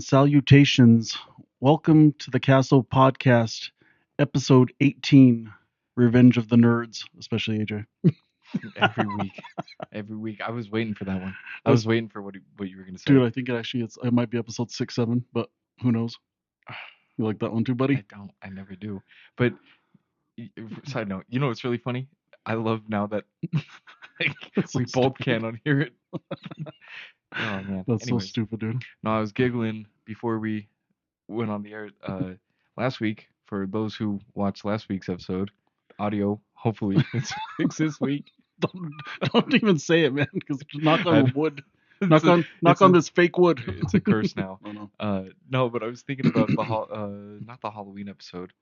salutations. Welcome to the Casso podcast, episode 18, Revenge of the Nerds, especially AJ. every week. Every week. I was waiting for that one. I That's- was waiting for what you were gonna say. Dude, I think it might be episode 6, 7, but who knows? You like that one too, buddy? I don't. I never do. But side note, you know what's really funny? I love now that like, That's so we both stupid. cannot hear it. Oh man. That's so Anyways, stupid, dude. no, I was giggling before we went on the air last week. For those who watched last week's episode, audio hopefully it's fixed this week. Don't even say it, man, because knock on wood. Knock It's a- on it's a- this fake wood. It's a curse now. Oh, no. No, but I was thinking about not the Halloween episode,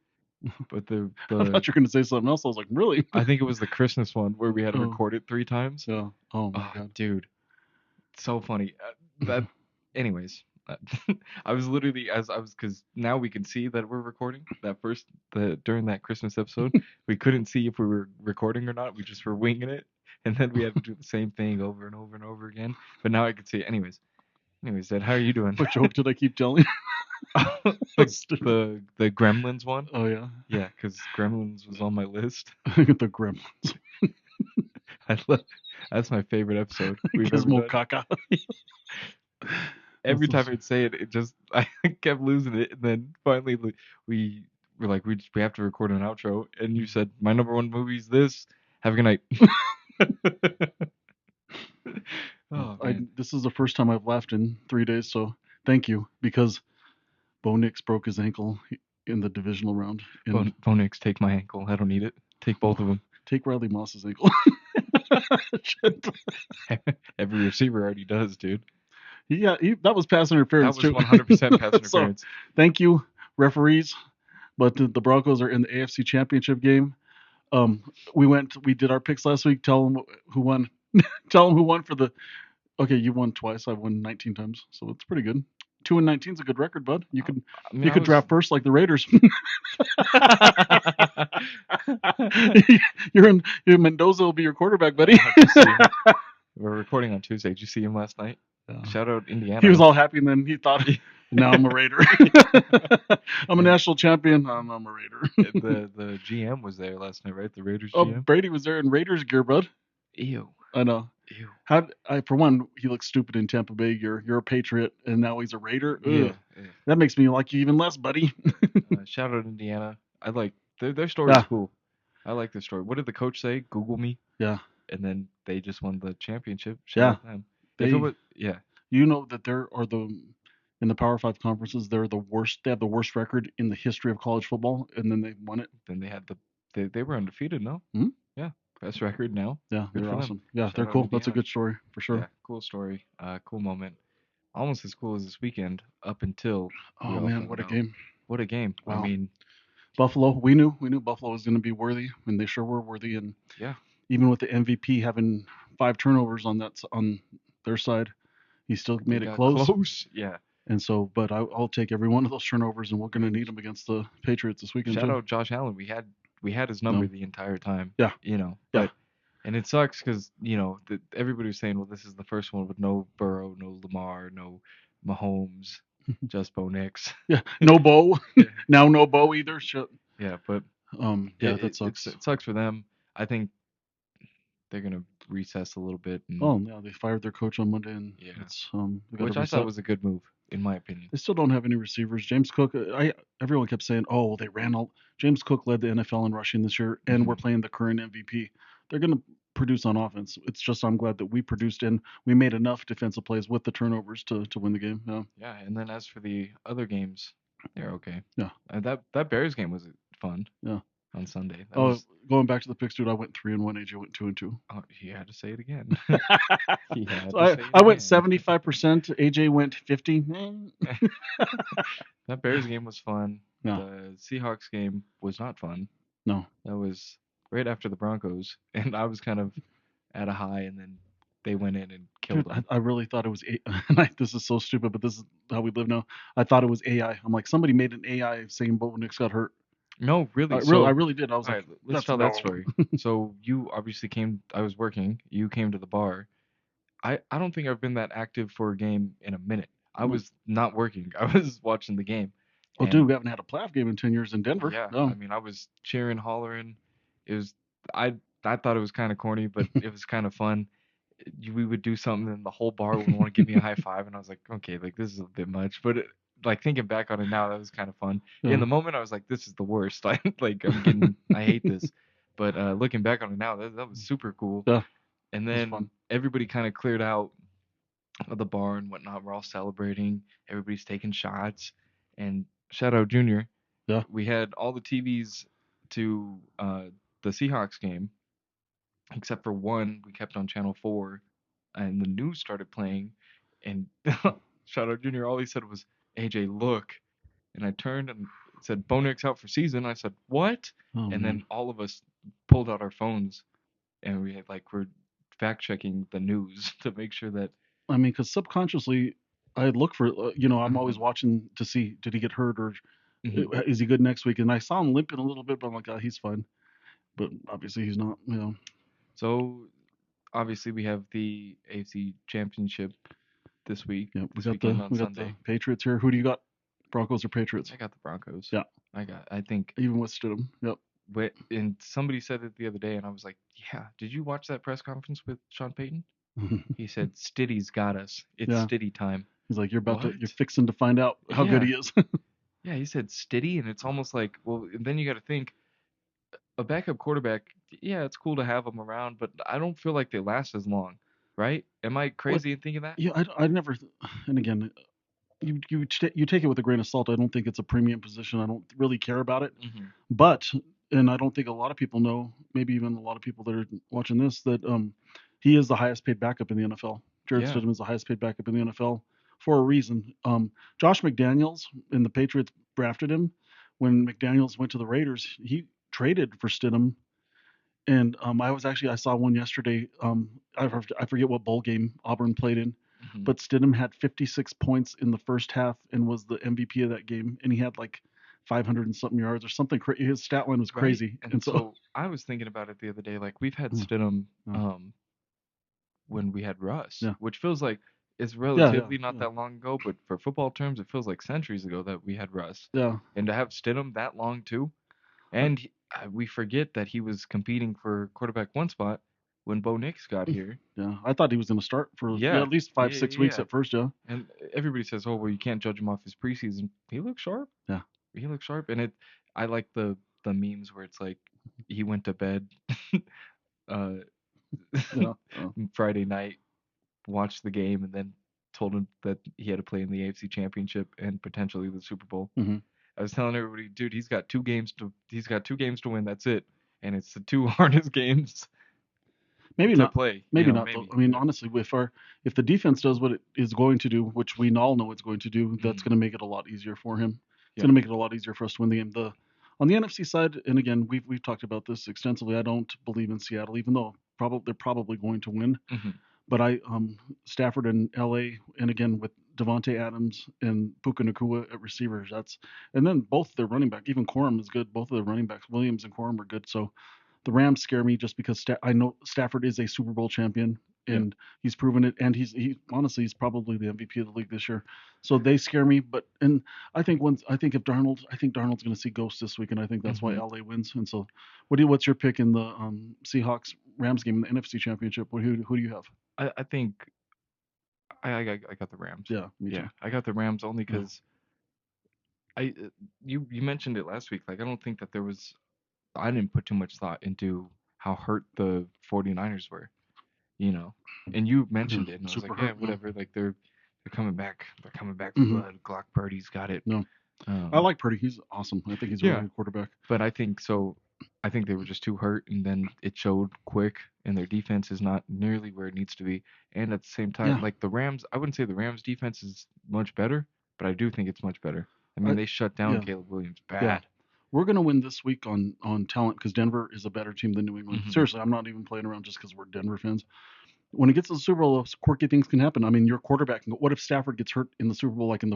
but I thought you were going to say something else. I was like, really? I think it was the Christmas one where we had to Oh. record it 3 times. Yeah. Oh, my Oh, God. dude, so funny. Anyways, I was literally because now we can see that we're recording. During that Christmas episode, we couldn't see if we were recording or not. We just were winging it, and then we had to do the same thing over and over and over again. But now I can see it. Anyways, Dad, how are you doing? What joke did I keep telling you? the Gremlins one. Oh, yeah. Yeah, because Gremlins was on my list. The Gremlins. That's my favorite episode we've ever Gizmo done. Caca. Every That's time I'd say it, I kept losing it, and then finally we were like, we have to record an outro, and you said my number one movie is this. Have a good night. Oh man, This is the first time I've laughed in 3 days, so thank you, because Bo Nix broke his ankle in the divisional round. And Bonix, take my ankle. I don't need it. Take both of them. take Riley Moss's ankle. Shit. Every receiver already does, dude. That was pass interference That was too. 100% pass So, interference. thank you, referees. But the Broncos are in the AFC Championship game. We did our picks last week. Tell them who won. Tell them who won for the. Okay, you won twice. I've won 19 times, so it's pretty good. 2-19 is a good record, bud. You could I mean, you I could was- draft first like the Raiders. Mendoza will be your quarterback, buddy. We're recording on Tuesday. Did you see him last night? Yeah. Shout out Indiana. He was all happy, and then he thought, "Now I'm a Raider. I'm a national champion. I'm a Raider." the GM was there last night, right? The Raiders Oh, GM. Brady was there in Raiders gear, bud. Ew. I know. Ew. For one, he looks stupid in Tampa Bay. You're a Patriot, and now he's a Raider. Ugh. Yeah. That makes me like you even less, buddy. Shout out Indiana. I like their story is Yeah. cool. I like their story. What did the coach say? Google me. Yeah. And then they just won the championship. Yeah. Shout out them. If They- it was, yeah. You know that in the Power 5 conferences, they're the worst. They have the worst record in the history of college football, and then they won it. Then they had they were undefeated, no? Mhm. Yeah. Best record now. Yeah, Good they're for them. awesome. Yeah, Shout they're out cool. That's a Indiana. good story for sure. Yeah. Cool story. Cool moment. Almost as cool as this weekend up until we Oh all man, found what a out. game! What a game. Wow. I mean, Buffalo. We knew Buffalo was going to be worthy, and they sure were worthy. And yeah. even with the MVP having 5 turnovers on their side, he still made They it got close. Yeah. And so, but I'll take every one of those turnovers, and we're going to need them against the Patriots this weekend. Shout too. out Josh Allen. We had his number No. the entire time. Yeah. You know. Yeah. But, and it sucks because everybody was saying, well, this is the first one with no Burrow, no Lamar, no Mahomes, just Bo Nix. Yeah, no Bo. Yeah. Now no Bo either. Shit. Yeah, but Yeah, it, that sucks. it sucks for them. I think they're gonna recess a little bit. And, Oh yeah, they fired their coach on Monday, and Yeah. it's they gotta which I reset. thought was a good move, in my opinion. They still don't have any receivers. James Cook, everyone kept saying, "Oh, they ran all." James Cook led the NFL in rushing this year, and Mhm. we're playing the current MVP. They're going to produce on offense. It's just I'm glad that we produced and we made enough defensive plays with the turnovers to win the game. Yeah. Yeah, and then as for the other games, they're okay. Yeah. That Bears game was fun. Yeah. On Sunday. That Oh, was, going back to the picks, dude, I went 3-1. AJ went 2-2. oh, he had to say it again. He had So to say it I went again. 75%. AJ went 50. That Bears game was fun. No. The Seahawks game was not fun. No. That was right after the Broncos, and I was kind of at a high, and then they went in and killed Dude, them. I really thought it was this is so stupid, but this is how we live now. I thought it was AI. I'm like, somebody made an AI saying Bo Nix got hurt. No, really. I really did. I was All like, right, let's that's tell that wrong. story. So you obviously came. I was working. You came to the bar. I don't think I've been that active for a game in a minute. I was not working. I was watching the game, Oh, dude, and we haven't had a playoff game in 10 years in Denver. yeah, No. I mean, I was cheering, hollering. It was I I thought it was kind of corny, but it was kind of fun. We would do something, and the whole bar would want to give me a high five, and I was like, okay, like this is a bit much, but like thinking back on it now, that was kind of fun. In Yeah. the moment, I was like, this is the worst. I hate this. But looking back on it now, that was super cool. Yeah, And it's then fun. everybody kind of cleared out of the bar and whatnot. We're all celebrating. Everybody's taking shots. And shout out Junior. Yeah. We had all the TVs to the Seahawks game, except for one. We kept on channel 4, and the news started playing. And shout out Junior. All he said was, "AJ, look." And I turned and it said, "Bo Nix out for season." I said, "What?" Oh, And man. then all of us pulled out our phones and we had like we're fact checking the news to make sure that. I mean, because subconsciously, I look for, I'm always Uh-huh. watching to see, did he get hurt or Hmm. is he good next week? And I saw him limping a little bit, but I'm like, oh, he's fine. But obviously, he's not. So obviously we have the AFC Championship Yeah, this weekend on we got the Sunday. Patriots here. Who do you got? Broncos or Patriots? I got the Broncos. Yeah, I think even with Stidham. Yep. and somebody said it the other day and I was like, yeah, did you watch that press conference with Sean Payton? He said, Stiddy's got us. It's Yeah. Stiddy time. He's like, you're What? fixing to find out how good Yeah. he is. Yeah, he said Stiddy, and it's almost like, well, and then you got to think a backup quarterback, yeah, it's cool to have them around, but I don't feel like they last as long, right? Am I What? crazy in thinking that? Yeah, I never. And again, you take it with a grain of salt. I don't think it's a premium position. I don't really care about it. Hmm. But and I don't think a lot of people know, maybe even a lot of people that are watching this, that he is the highest paid backup in the NFL. Jared Yeah. Stidham is the highest paid backup in the NFL for a reason. Josh McDaniels and the Patriots drafted him. When McDaniels went to the Raiders, he traded for Stidham. And I saw one yesterday. I forget what bowl game Auburn played in, Hmm. but Stidham had 56 points in the first half and was the MVP of that game. And he had like 500 and something yards or something. His stat line was Right. crazy. And And so, so I was thinking about it the other day. Like we've had yeah, Stidham yeah, um, when we had Russ, yeah, which feels like it's yeah, yeah, relatively not yeah, that long ago, but for football terms, it feels like centuries ago that we had Russ. yeah. And to have Stidham that long too, I, and we forget that he was competing for quarterback one spot when Bo Nix got here. yeah, I thought he was going to start for Yeah, at least yeah, five, 6 weeks yeah. at first. Yeah, And everybody says, "Oh, well, you can't judge him off his preseason." He looks sharp. yeah, He looks sharp, and I like the memes where it's like he went to bed uh, yeah, Friday night, watched the game, and then told him that he had to play in the AFC Championship and potentially the Super Bowl. hmm. I was telling everybody, dude, he's got 2 games to win. That's it, and it's the two hardest games Maybe to not. play. Maybe not though. Maybe. I mean, Yeah. honestly, if the defense does what it is going to do, which we all know it's going to do, that's Hmm. going to make it a lot easier for him. It's Yeah. going to make it a lot easier for us to win the game. The On the NFC side, and again, we've talked about this extensively. I don't believe in Seattle, even though they're probably going to win. Hmm. But Stafford and LA, and again with Devonte Adams and Puka Nakua at receivers, and then both their running back, even Corum is good. Both of their running backs, Williams and Corum, are good. So the Rams scare me just because I know Stafford is a Super Bowl champion Yeah. and he's proven it, and he honestly he's probably the MVP of the league this year. So they scare me. But and I think Darnold's going to see ghosts this week, and I think that's why Hmm. LA wins. And so, what's your pick in the Seahawks Rams game in the NFC Championship? Who do you have? I think I got the Rams. Yeah, me Yeah, too. I got the Rams only Yeah. because you mentioned it last week. Like I don't think that there was I didn't put too much thought into how hurt the 49ers were, you know. And you Yeah, mentioned it, and I was super like, yeah, hurt. Yeah. whatever. Like they're coming back. They're coming back for Hmm. blood. Glock Purdy's got it. No, I Um, like Purdy. He's awesome. I think he's a really yeah, good quarterback. but I think so. I think they were just too hurt, and then it showed quick. And their defense is not nearly where it needs to be. And at the same time, Yeah, like the Rams, I wouldn't say the Rams defense is much better, but I do think it's much better. I mean, I, they shut down yeah, Caleb Williams yeah. bad. We're gonna win this week on talent because Denver is a better team than New England. Hmm. Seriously, I'm not even playing around just because we're Denver fans. When it gets to the Super Bowl, quirky things can happen. I mean, your quarterback can go. What if Stafford gets hurt in the Super Bowl, like in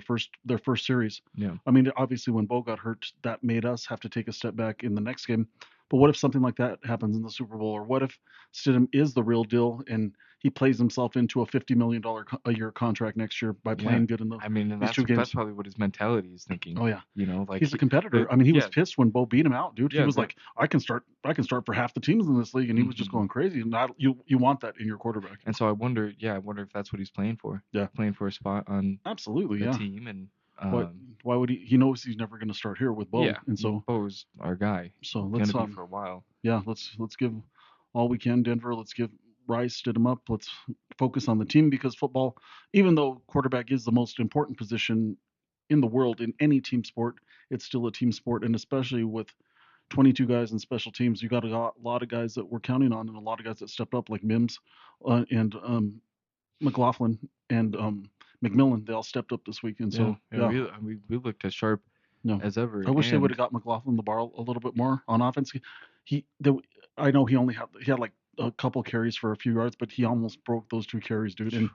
their first series? Yeah. I mean, obviously, when Bo got hurt, that made us have to take a step back in the next game. But what if something like that happens in the Super Bowl, or what if Stidham is the real deal and he plays himself into a $50 million a year contract next year by Yeah. playing good in I mean, and these two that's games? probably what his mentality is thinking. Oh yeah, You know, like he's a competitor. the I mean, he was yeah, pissed when Bo beat him out, dude. He yeah, was like, I can start for half the teams in this league, and he was just hmm going crazy. And you want that in your quarterback. And so I wonder if that's what he's playing for. Yeah, Playing for a spot on absolutely. the Yeah. team, and Why why would he? He knows he's never going to start here with Bo, yeah, and Bo's our guy. let's Gonna be for a while. yeah, let's give all we can, Denver. Let's give Rice, stood him up. Let's focus on the team, because football, even though quarterback is the most important position in the world in any team sport, it's still a team sport, and especially with 22 guys in special teams, you got a lot of guys that we're counting on, and a lot of guys that stepped up, like Mims and McLaughlin and McMillan. They all stepped up this week, and Yeah, so yeah, yeah, we looked as sharp no. as ever, I wish they would and have got McLaughlin the bar a little bit more on offense. I know he had like a couple carries for a few yards, but he almost broke those two carries, dude. And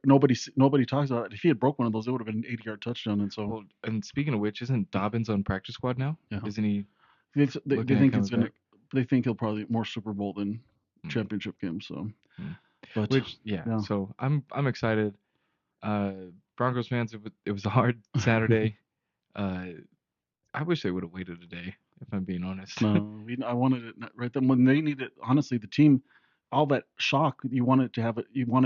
nobody talks about it. If he had broke one of those, it would have been an 80-yard touchdown. And so well, and speaking of which, isn't Dobbins on practice squad now? yeah, Isn't he they looking at think it's coming gonna. back? They think he'll probably more Super Bowl than Mm, championship game. So, mm. but Which yeah, yeah, so I'm excited. Uh, Broncos fans, it was a hard Saturday. Uh, I wish they would have waited a day, if I'm being honest. no, I wanted it right then when they needed. Honestly, the team, all that shock, you wanted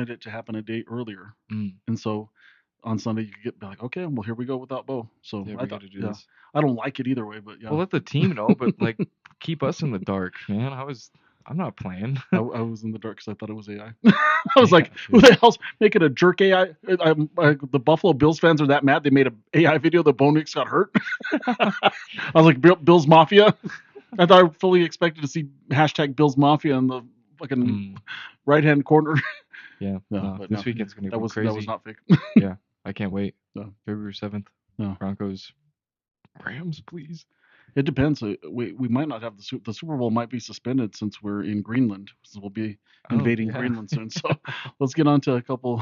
it to happen a day earlier, Mm, and so on Sunday you could be like, okay, well here we go without Bo. So yeah, I we got thought, to do yeah, this. I don't like it either way, but yeah, Well, let the team know, but like keep us in the dark, man. I'm not playing. I was in the dark because I thought it was AI. I was Yeah, like, who dude. the hell's making a jerk AI? The Buffalo Bills fans are that mad they made a AI video that Bo Nix got hurt. I was like, Bills Mafia. I thought I fully expected to see hashtag Bills Mafia in the fucking Mm, right hand corner. yeah, No, no, but this no, weekend's gonna that be was crazy. not fake. Yeah, I can't wait. No, February 7th, no. Broncos, Rams, please. It depends. We might not have the Super Bowl might be suspended since we're in Greenland. So we'll be Oh invading yeah. Greenland soon. So let's get on to a couple.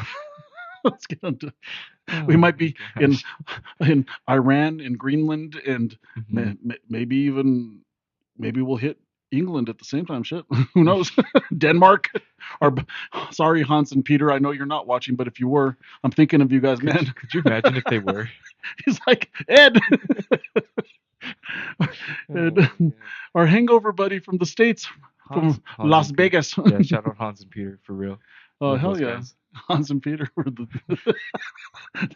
Let's get on to. We Oh might my be in gosh. in Iran, in Greenland, and hmm maybe even maybe we'll hit England at the same time. Shit, who knows? Denmark. Or sorry, Hans and Peter. I know you're not watching, but if you were, I'm thinking of you guys, man. Could you imagine if they were? He's like Ed. Oh And my god. our hangover buddy from the States, from Hans Las and Peter. Vegas. Yeah, shout out Hans and Peter for real. Oh Love hell those yeah. guys. Hans and Peter were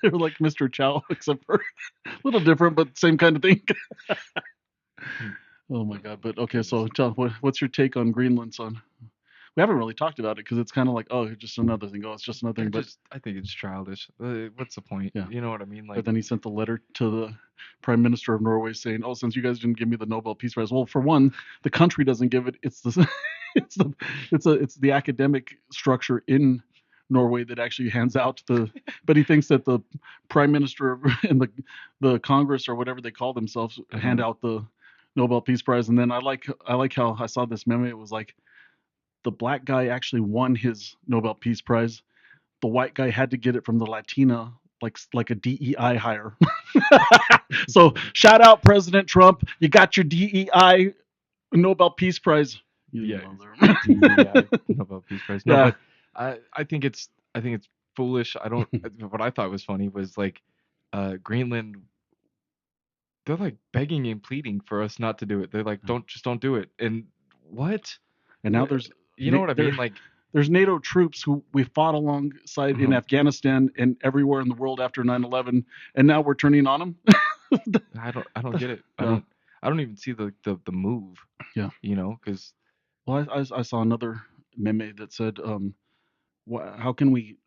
they were like Mr. Chow, except for a little different, but same kind of thing. Hmm. Oh my god! But okay, so Goodness. tell what's your take on Greenland, son? We haven't really talked about it because it's kind of like, oh, just another thing. Oh, it's just another thing. But I think it's childish. What's the point? yeah, You know what I mean? but Like, then he sent the letter to the Prime Minister of Norway saying, "Oh, since you guys didn't give me the Nobel Peace Prize, well, for one, the country doesn't give it. It's the it's the it's the academic structure in Norway that actually hands out the. But he thinks that the Prime Minister and the Congress or whatever they call themselves hand uh out the Nobel Peace Prize. And then I like how I saw this meme. It was like the black guy actually won his Nobel Peace Prize. The white guy had to get it from the Latina, like a DEI hire. So shout out President Trump. You got your DEI Nobel Peace Prize. You yeah, know, there. DEI Nobel Peace Prize. No, Yeah. but I think it's foolish. I don't. What I thought was funny was like, Greenland. They're like begging and pleading for us not to do it. They're like, don't do it. And what? And now What? there's You know what I there mean? Like, there's NATO troops who we fought alongside in uh Afghanistan and everywhere in the world after 9/11, and now we're turning on them. I don't get it. Yeah, I don't even see the move. yeah. You know, because Well, I saw another meme that said, how can we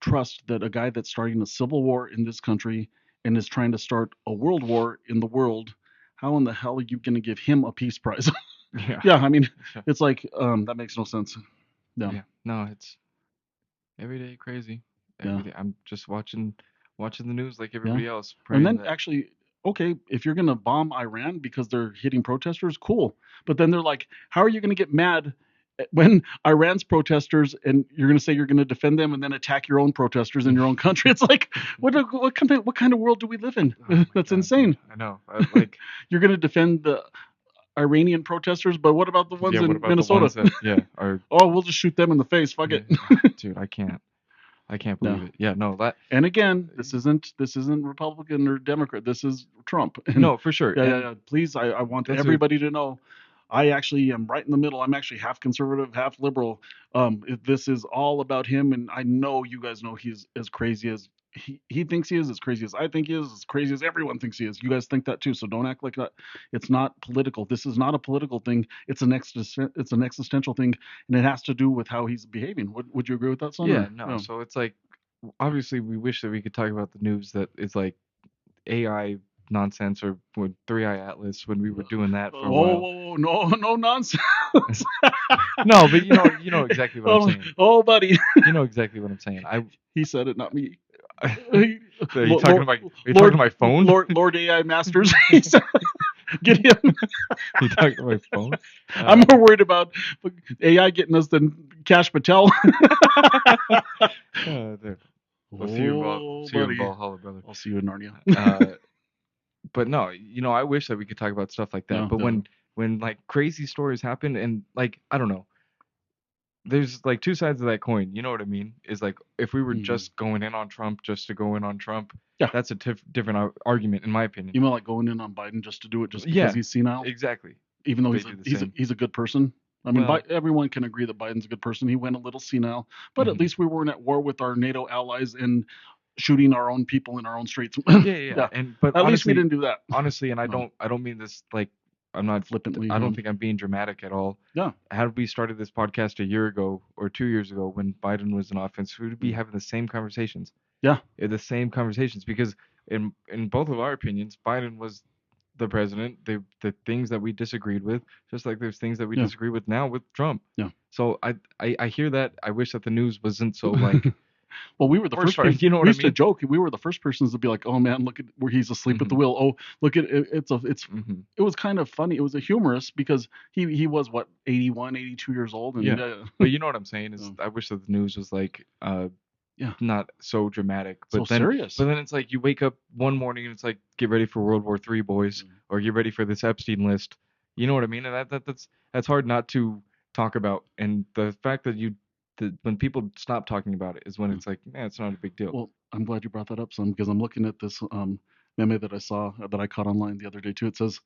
trust that a guy that's starting a civil war in this country and is trying to start a world war in the world, how in the hell are you going to give him a peace prize? yeah, Yeah, I mean, it's like that makes no sense. Yeah, yeah. No, it's everyday crazy. yeah, Everyday. I'm just watching the news like yeah. everybody else, And praying then that. actually, okay, if you're going to bomb Iran because they're hitting protesters, cool. But then they're like, how are you going to get mad when Iran's protesters and you're going to say you're going to defend them and then attack your own protesters in your own country? It's like, what kind of world do we live in? Oh my That's god, dude. insane. I know. Like, You're going to defend Iranian protesters, but what about the Yeah, ones what in about the Minnesota? ones that are Oh, we'll just shoot them in the face. Fuck yeah, it. dude, I can't No. believe it. Yeah, no, that And again, this isn't Republican or Democrat. This is Trump. And no, for sure. yeah, yeah, And yeah. Please, I want that's a everybody to know, I actually am right in the middle. I'm actually half conservative, half liberal. This is all about him, and I know you guys know he's as crazy as he thinks he is, as crazy as I think he is, as crazy as everyone thinks he is. You guys think that too, so don't act like that. It's not political. This is not a political thing. It's an existential thing, and it has to do with how he's behaving. Would you agree with that, son? yeah, Or no. yeah. So it's like obviously we wish that we could talk about the news that is like AI nonsense or with Three Eye Atlas when we were doing that for a while. Oh, no, no nonsense. No, but you know exactly what I'm Oh, saying. oh, buddy. You know exactly what I'm saying. He said it, not me. Are you talking Lord, about are you talking to Lord, my phone? Lord AI Masters. He said, get him. You talking to my phone? I'm Uh, more worried about AI getting us than Cash Patel. dude, we'll see you in Oh, see you in buddy. Valhalla, brother. I'll see you in Narnia. Uh, but no, I wish that we could talk about stuff like that. Yeah, But yeah. when like crazy stories happen and like I don't know, there's like two sides of that coin. You know what I mean? Is like if we were Mhm. just going in on Trump just to go in on Trump, Yeah. that's a different argument in my opinion. You mean like going in on Biden just to do it just because Yeah, he's senile? exactly. Even though They he's a do the he's a same. he's a good person. I mean, Well, everyone can agree that Biden's a good person. He went a little senile, but at mhm. least we weren't at war with our NATO allies and shooting our own people in our own streets. Yeah, yeah, yeah. Yeah, And but at least we honestly, didn't do that. and No, I don't mean this like I'm not flippantly. I don't think I'm being dramatic at all. Yeah, Had we started this podcast a year ago or 2 years ago when Biden was in office, we'd be mm, having the same conversations. yeah, The same conversations because in both of our opinions, Biden was the president. The things that we disagreed with, just like there's things that we yeah, disagree with now with Trump. yeah. So I hear that. I wish that the news wasn't so like Well, we were the we're first starting. people. You know We what I used to mean? joke. We were the first persons to be like, "Oh man, look at where he's asleep at the Hmm. wheel." Oh, look at it. It's Hmm. it was kind of funny. It was a humorous because he was what 81, 82 years old, and Yeah, yeah, but you know what I'm saying is yeah, I wish that the news was like yeah, not so dramatic. so But serious. then it's like you wake up one morning and it's like get ready for World War III, boys, Mm. or get ready for this Epstein list. You know what I mean? And that's hard not to talk about. And the fact that when people stop talking about it is when Yeah. it's like, man, it's not a big deal. Well, I'm glad you brought that up, son, because I'm looking at this meme that I saw that I caught online the other day too. It says,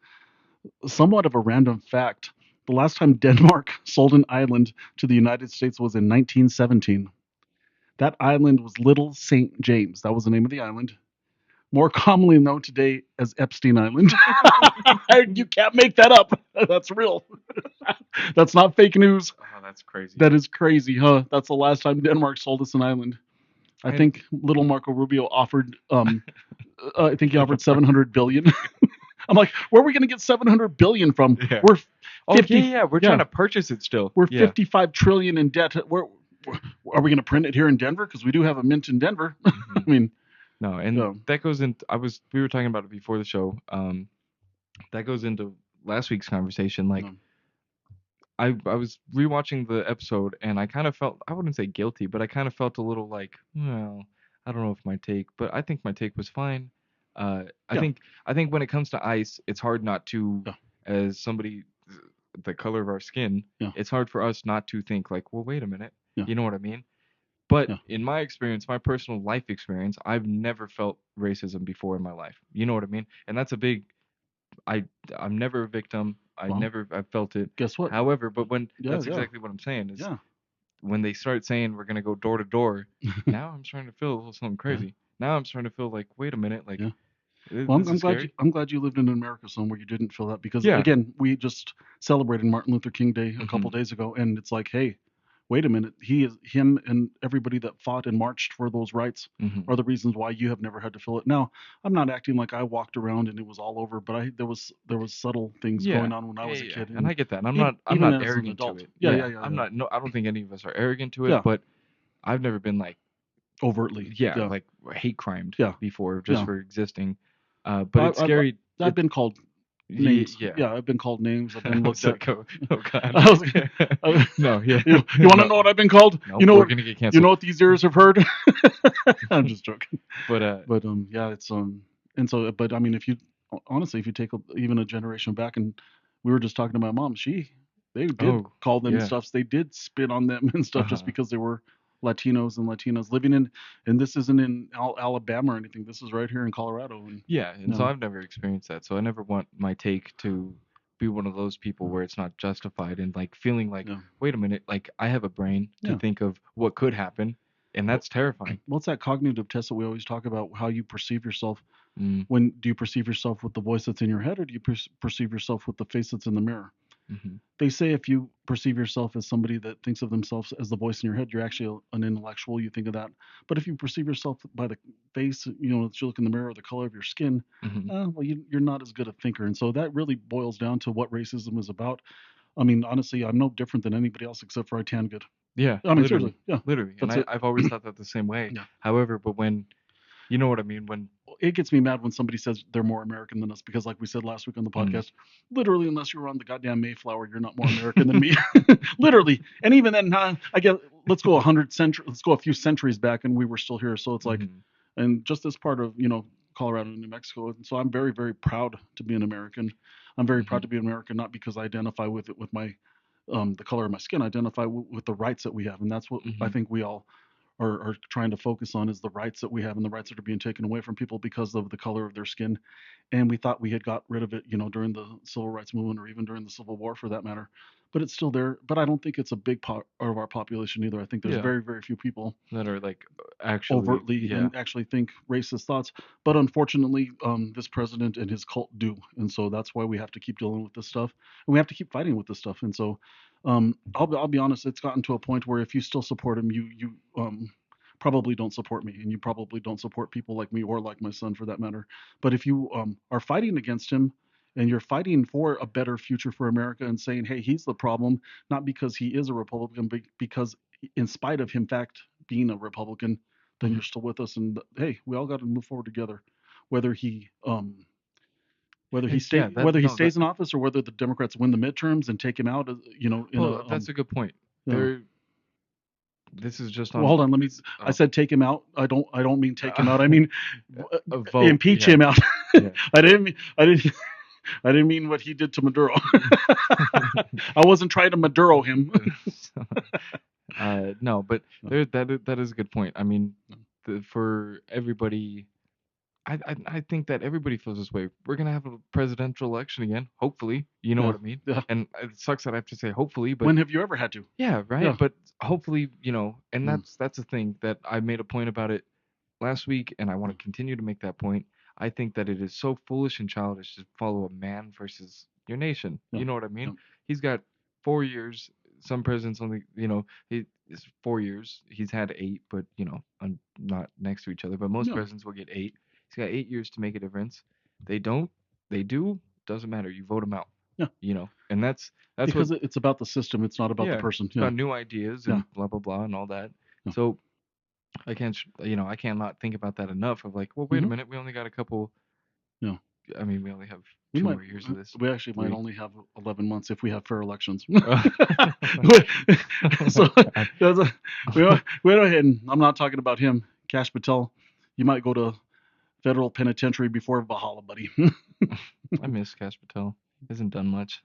somewhat of a random fact: the last time Denmark sold an island to the United States was in 1917. That island was Little St. James. That was the name of the island, more commonly known today as Epstein Island. You can't make that up. That's real. That's not fake news. Oh, that's crazy. That is crazy, huh? That's the last time Denmark sold us an island. I And think little Marco Rubio offered. I think he offered 700 billion. I'm like, where are we going to get 700 billion from? yeah. We're Oh yeah, 50. yeah. We're trying Yeah, to purchase it still. we're Yeah. 55 trillion in debt. Are we going to print it here in Denver? Because we do have a mint in Denver. I Hmm. mean, No, and yeah, that goes into we were talking about it before the show. That goes into last week's conversation. Like no, I was rewatching the episode and I kind of felt I wouldn't say guilty, but I kind of felt a little like, well, I don't know if my take, but I think my take was fine. yeah, I think when it comes to ice, it's hard not to, yeah, as somebody the color of our skin, yeah, it's hard for us not to think like, well, wait a minute, yeah, you know what I mean? But yeah, in my experience, my personal life experience, I've never felt racism before in my life. You know what I mean? And that's a big I I'm never a victim. well, I felt it. guess what? However, but when Yeah, that's yeah, exactly what I'm saying is yeah, when they start saying we're gonna go door to door, now I'm starting to feel a little something yeah, crazy. Now I'm starting to feel like, wait a minute, like yeah. Well, this is scary. I'm glad you lived in America somewhere you didn't feel that, because Yeah. again, we just celebrated Martin Luther King Day a couple Hmm. days ago, and it's like, hey, wait a minute, him and everybody that fought and marched for those rights Hmm. are the reasons why you have never had to feel it. Now, I'm not acting like I walked around and it was all over, but there was subtle things Yeah. going on when I Yeah, was a yeah, yeah. kid, And and I get that. And I'm even not as an arrogant to adult. it. Yeah, yeah, Yeah. yeah, I'm yeah, not no I don't think any of us are arrogant to it, yeah, but I've never been like overtly, yeah, yeah, like hate crimed yeah, before just yeah. for existing. But I, it's I've scary. I've been called names. Yeah. Yeah, I've been called names. I've I been was looked at. like, oh God. I was, No, yeah. you want to No, know what I've been called? nope, we're gonna get You canceled. know what these ears have heard? I'm just joking. But But yeah, it's and so but I mean, if you honestly, if you take even a generation back and We were just talking to my mom. They did Oh, call them yeah. stuffs. They did spit on them and stuff just Uh-huh. because they were Latinos and Latinas living in. And this isn't in Alabama or anything. This is right here in Colorado. And Yeah, and so no, I've never experienced that. So I never want my take to be one of those people no, where it's not justified and like feeling like, no, wait a minute, like I have a brain to yeah. think of what could happen, and Well, that's terrifying. what's that cognitive test that we always talk about? How you perceive yourself. Mm, When do you perceive yourself with the voice that's in your head, or do you perceive yourself with the face that's in the mirror? mm-hmm, They say if you perceive yourself as somebody that thinks of themselves as the voice in your head, you're actually an intellectual. You think of that. But if you perceive yourself by the face, that you look in the mirror, or the color of your skin, mm-hmm. well, you're not as good a thinker. And so that really boils down to what racism is about. I mean, honestly, I'm no different than anybody else except for I tan good. Yeah, I mean, seriously, literally, yeah, literally. And that's it. I've always thought that the same way. Yeah. However, but when you know what I mean, when It gets me mad when somebody says they're more American than us because, like we said last week on the mm, podcast, literally, unless you're on the goddamn Mayflower, you're not more American than me. Literally, and even then, I get let's go let's go a few centuries back, and we were still here. So it's like, mhm, and just this part of Colorado and New Mexico, and so I'm very very proud to be an American. I'm very proud mhm, to be an American, not because I identify with it with my the color of my skin. I identify with the rights that we have, and that's what I mhm, think we all are trying to focus on is the rights that we have and the rights that are being taken away from people because of the color of their skin. And we thought we had got rid of it, during the civil rights movement or even during the Civil War for that matter. But it's still there. But I don't think it's a big part of our population either. I think there's yeah, very, very few people that are like actually, overtly yeah, and actually think racist thoughts. But unfortunately, this president and his cult do, and so that's why we have to keep dealing with this stuff, and we have to keep fighting with this stuff. And so, I'll be honest, it's gotten to a point where if you still support him, you probably don't support me, and you probably don't support people like me or like my son for that matter. But if you are fighting against him. And you're fighting for a better future for America and saying, hey, he's the problem, not because he is a Republican, but because in spite of him fact being a Republican, then mhm. you're still with us. And hey, we all got to move forward together. Whether he whether he And yeah, stay that whether he no, that stays in office or whether the Democrats win the midterms and take him out, in a well, that's a good point. you know, There, this is just well, on hold on. Let me. I oh, said take him out. I don't mean take him out. I mean a vote. impeach Yeah, him out. yeah. I didn't mean what he did to Maduro. I wasn't trying to Maduro him. No, but No, that is a good point. I mean, no, for everybody, I think that everybody feels this way. We're gonna have a presidential election again, hopefully. You know yeah, what I mean? yeah. And it sucks that I have to say hopefully, but When have you ever had to? yeah, right. Yeah. But hopefully, and Mm, that's the thing that I made a point about it last week, and I want mm, to continue to make that point. I think that it is so foolish and childish to follow a man versus your nation. yeah, You know what I yeah, mean? He's got 4 years. Some presidents only, it's 4 years. He's had eight, but not next to each other. But most yeah, presidents will get eight. He's got 8 years to make a difference. They don't. They do. Doesn't matter. You vote him out. yeah. And that's what. Because it's about the system. It's not about the Yeah, person. it's Yeah, about new ideas yeah, and blah blah blah and all that. yeah. So I cannot think about that enough of like, well, wait a Hmm. minute, we only got a couple. Yeah. I mean, we only have We two might. more years of this. We actually might 3. only have 11 months if we have fair elections. Oh, So God. that's we go ahead. And I'm not talking about him, Cash Patel. You might go to federal penitentiary before Valhalla, buddy. I miss Cash Patel. He hasn't done much.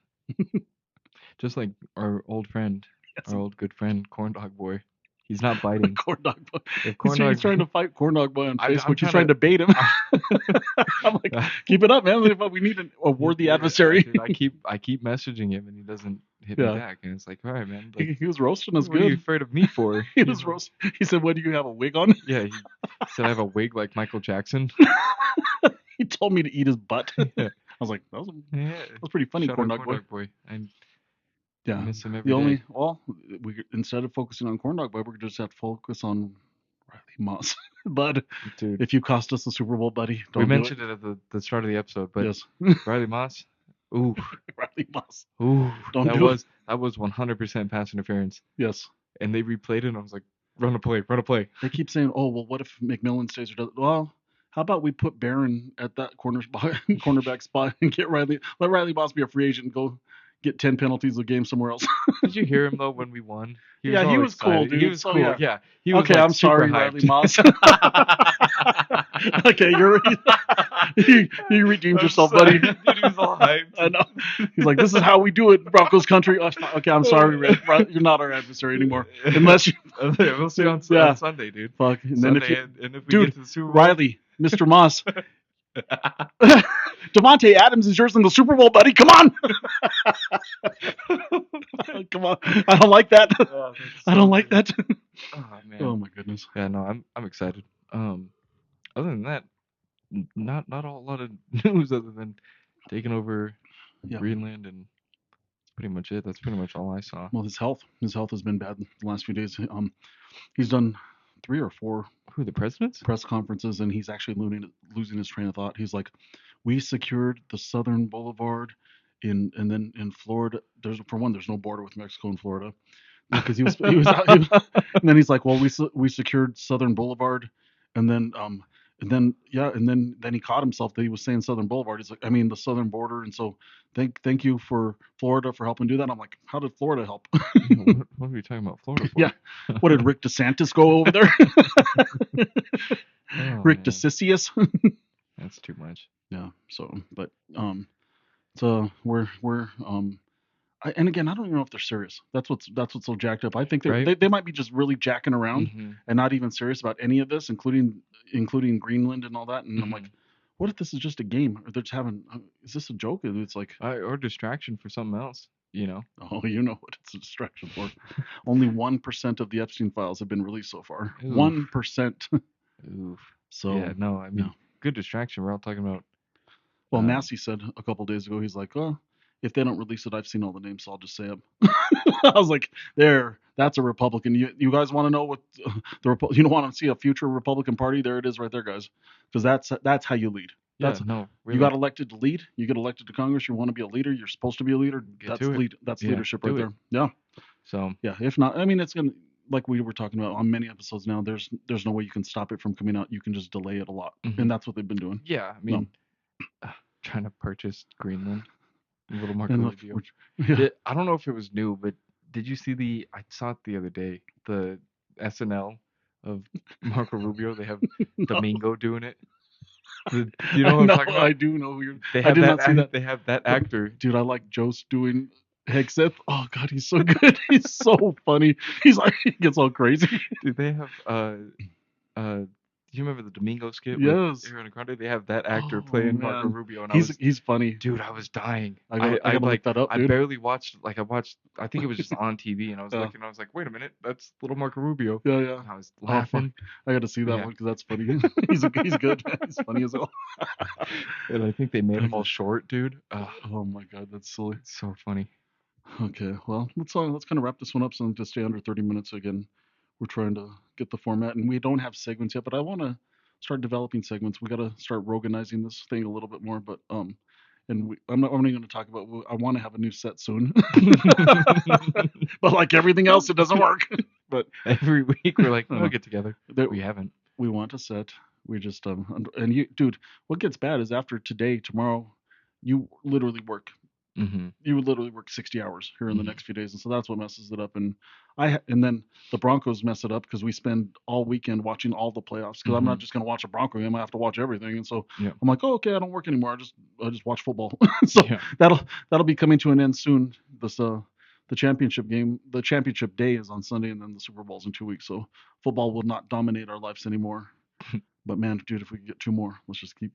Just like our old friend, Yes, our old good friend, Corn Dog Boy. He's not biting. corn dog boy. If He's, Corn he's Dog, trying to fight corn dog boy on I'm Facebook. He's trying trying to. to bait him. I'm like, keep it up, man. But we need a worthy Yeah, adversary. dude, I keep messaging him and he doesn't hit me Yeah, back, and it's like, all right, man, like, he was roasting us what are you good. afraid of me for? He was roast. He said, "What do you have a wig on?" Yeah, he said I have a wig like Michael Jackson. He told me to eat his butt. I Yeah, was like, that yeah. was pretty funny, Shout corn out dog Corn boy. Dog Boy. I Yeah. miss him The every day. only well, we instead of focusing on corn dog boy, we're just have to focus on Riley Moss. Bud, Dude, if you cost us the Super Bowl, buddy, we don't do it. mentioned it at the start of the episode, but Yes, Riley Moss, ooh, Riley Moss, ooh, don't that do it. was that was 100% pass interference, Yes. and they replayed it, and I was like, run a play, run a play. They keep saying, "Oh, well, what if McMillan stays or doesn't?" Well, how about we put Barron at that corner spot, cornerback spot, and get Riley, let Riley Moss be a free agent, and go get 10 penalties a game somewhere else. Did you hear him though when we won? He was Yeah, he all was cool, excited. He dude. was So cool. yeah. Yeah, he was Okay, like I'm super sorry, Riley hyped. Moss. Okay, you redeemed I'm yourself, sorry, buddy. dude. He was all hyped. I know. He's like, this is how we do it, Broncos country. Oh, okay, I'm sorry, Red. You're not our adversary anymore, unless you. We'll see on Yeah, Sunday, dude. fuck. And then if you, Sunday, and if we get dude, to the Super Bowl, Riley, Mr. Moss, Devontae Adams is yours in the Super Bowl, buddy. Come on, come on. I don't like that. oh, that's I so don't like good. that. Oh man, Oh my goodness. yeah, no, I'm excited. Other than that, not a lot of news other than taking over Yeah. Greenland, and that's pretty much it. That's pretty much all I saw. Well, his health has been bad the last few days. He's done 3 or 4 Who, the presidents? press conferences, and he's actually losing his train of thought. He's like, we secured the southern boulevard and then in Florida, there's no border with Mexico and Florida, because he was out, and then he's like, well, we secured southern boulevard, and then he caught himself that he was saying southern boulevard. He's like, I mean the southern border, and so thank you for Florida for helping do that. I'm like, how did Florida help? Yeah, what are we talking about Florida for? Yeah, what did Rick DeSantis go over there? Oh, Rick man. DeSantis. That's too much. Yeah. So we're and again, I don't even know if they're serious. That's what's so jacked up. I think Right? they might be just really jacking around Mm-hmm. and not even serious about any of this, including Greenland and all that. And I'm like, Mhm. what if this is just a game, or they're just having? Is this a joke? And it's like, Or distraction for something else, you know? oh, you know what it's a distraction for. Only 1% of the Epstein files have been released so far. Oof. 1%. Oof. So Yeah, no, I mean, yeah. good distraction. We're all talking about. Well, Um, Massey said a couple days ago, he's like, oh, if they don't release it, I've seen all the names, so I'll just say them. I was like, that's a Republican. You guys want to know what you don't want to see a future Republican Party? There it is, right there, guys. Because that's how you lead. yeah, That's no, You really. got elected to lead. You get elected to Congress. You want to be a leader. You're supposed to be a leader. Get That's to it. That's Yeah, leadership do right it. there. Yeah, So, yeah. If not, I mean, it's gonna, like we were talking about on many episodes now. There's no way you can stop it from coming out. You can just delay it a lot, mhm. and that's what they've been doing. Yeah, I No. mean, trying to purchase Greenland, little Marco And look, Rubio. yeah. I don't know if it was new, but did you see I saw it the other day, the SNL of Marco Rubio? They have No. Domingo doing it. Do you know what I'm No, talking about? I do know who you're. They I have did that. not see that. They have that But, actor. dude, I like Jost doing Hegseth. Oh God, he's so good. He's so funny. He's like, he gets all crazy. Dude, they have do you remember the Domingo skit Yes. with Ariana Grande? They have that actor Oh playing Marco man, Rubio, and he's funny. dude, I was dying. I gotta like look that up, I dude. barely watched I watched I think it was just on TV, and I was Yeah. looking, I was like, wait a minute, that's little Marco Rubio. Yeah, yeah. And I was Oh, fuck. laughing, I got to see that Yeah. one because that's funny. He's good. Man. He's funny as hell. and I think they made him all short, dude. Oh my God, that's silly. It's so funny. Okay, well, let's kind of wrap this one up so to stay under 30 minutes again. We're trying to get the format, and we don't have segments yet, but I want to start developing segments. We got to start Roganizing this thing a little bit more, but I'm not only going to talk about. I want to have a new set soon, but like everything else, it doesn't work. But Every week we're like, we'll get together. there, We haven't. we want a set. We just and you, dude. What gets bad is after today, tomorrow, you literally work. Mm-hmm. You would literally work 60 hours here in the Mhm. next few days, and so that's what messes it up. And and then the Broncos mess it up because we spend all weekend watching all the playoffs. Because I'm not just gonna watch a Bronco game; I have to watch everything. And so Yeah. I'm like, oh, okay, I don't work anymore. I just watch football. So Yeah. that'll be coming to an end soon. This the championship game, the championship day is on Sunday, and then the Super Bowl's in 2 weeks. So football will not dominate our lives anymore. But man, dude, if we could get 2 more, let's just keep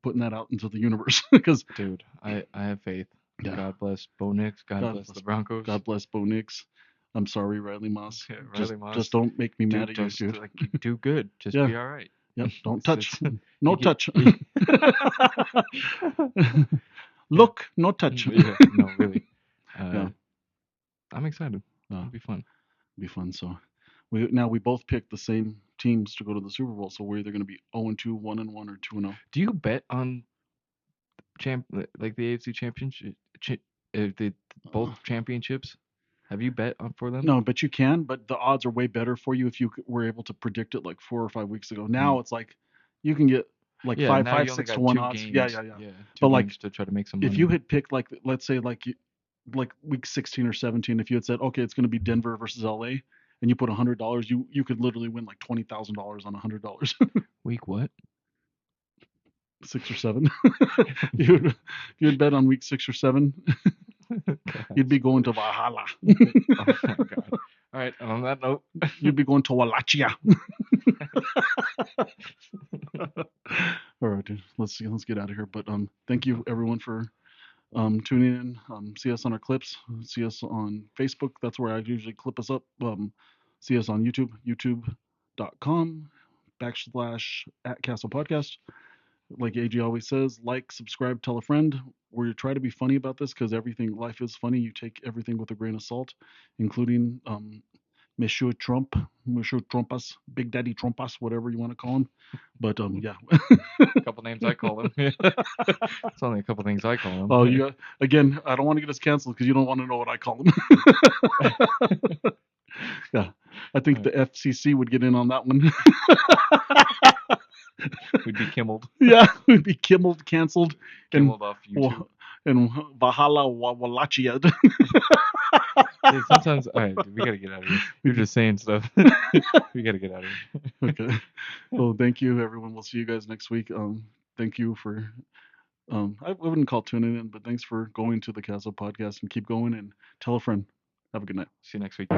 putting that out into the universe. Because Dude, I have faith. Yeah. God bless Bo Nix. God God bless bless- the Broncos. God bless Bo Nix. I'm sorry, Riley Moss. Yeah, just, Riley Moss. just don't make me mad Dude, at you, just dude. like you do good. Just Yeah. be all right. Yep, don't It's touch. just- No you get- touch. Look, no touch. Yeah, no, really. Yeah. I'm excited. Uh, It'll be fun. be fun. So we both picked the same teams to go to the Super Bowl. So we're either going to be 0-2, 1-1, or 2-0. Do you bet on like the AFC championship, the both championships? Have you bet on for them? No, but you can. But the odds are way better for you if you were able to predict it like 4 or 5 weeks ago. Now it's like you can get like Yeah, five, now you only 6 got to 1 two odds. games. Yeah. Yeah, But, two like, games to try to make some money. If you had picked like let's say like week 16 or 17, if you had said okay, it's going to be Denver versus LA, and you put $100, you could literally win like $20,000 on $100. Week what? 6 or 7. If you'd bet on week 6 or 7, you'd be Gosh. going to Valhalla. Oh my god. All right, and on that note, You'd be going to Wallachia. All right, dude. Let's get out of here. But thank you okay. everyone for tuning in. See us on our clips. See us on Facebook. That's where I usually clip us up. See us on YouTube, youtube.com backslash at Castle Podcast. Like AG always says, like, subscribe, tell a friend. We try to be funny about this because everything, life is funny. You take everything with a grain of salt, including Monsieur Trump, Monsieur Trumpas, Big Daddy Trumpas, whatever you want to call him. But yeah. A couple names I call him. It's only a couple things I call Oh, him. you got, again. I don't want to get us canceled because you don't want to know what I call him. Yeah, I think Alright, the FCC would get in on that one. we'd be kimmeled. Yeah, we'd be kimmeled, canceled, and Kimmeled off YouTube. and Valhalla Wallachia. Dude, sometimes, all right, dude, we gotta get out of here. You're We'd be just saying stuff. We gotta get out of here. okay. Well, thank you, everyone. We'll see you guys next week. Thank you for I wouldn't call tuning in, but thanks for going to the Casso podcast and keep going and tell a friend. Have a good night. See you next week.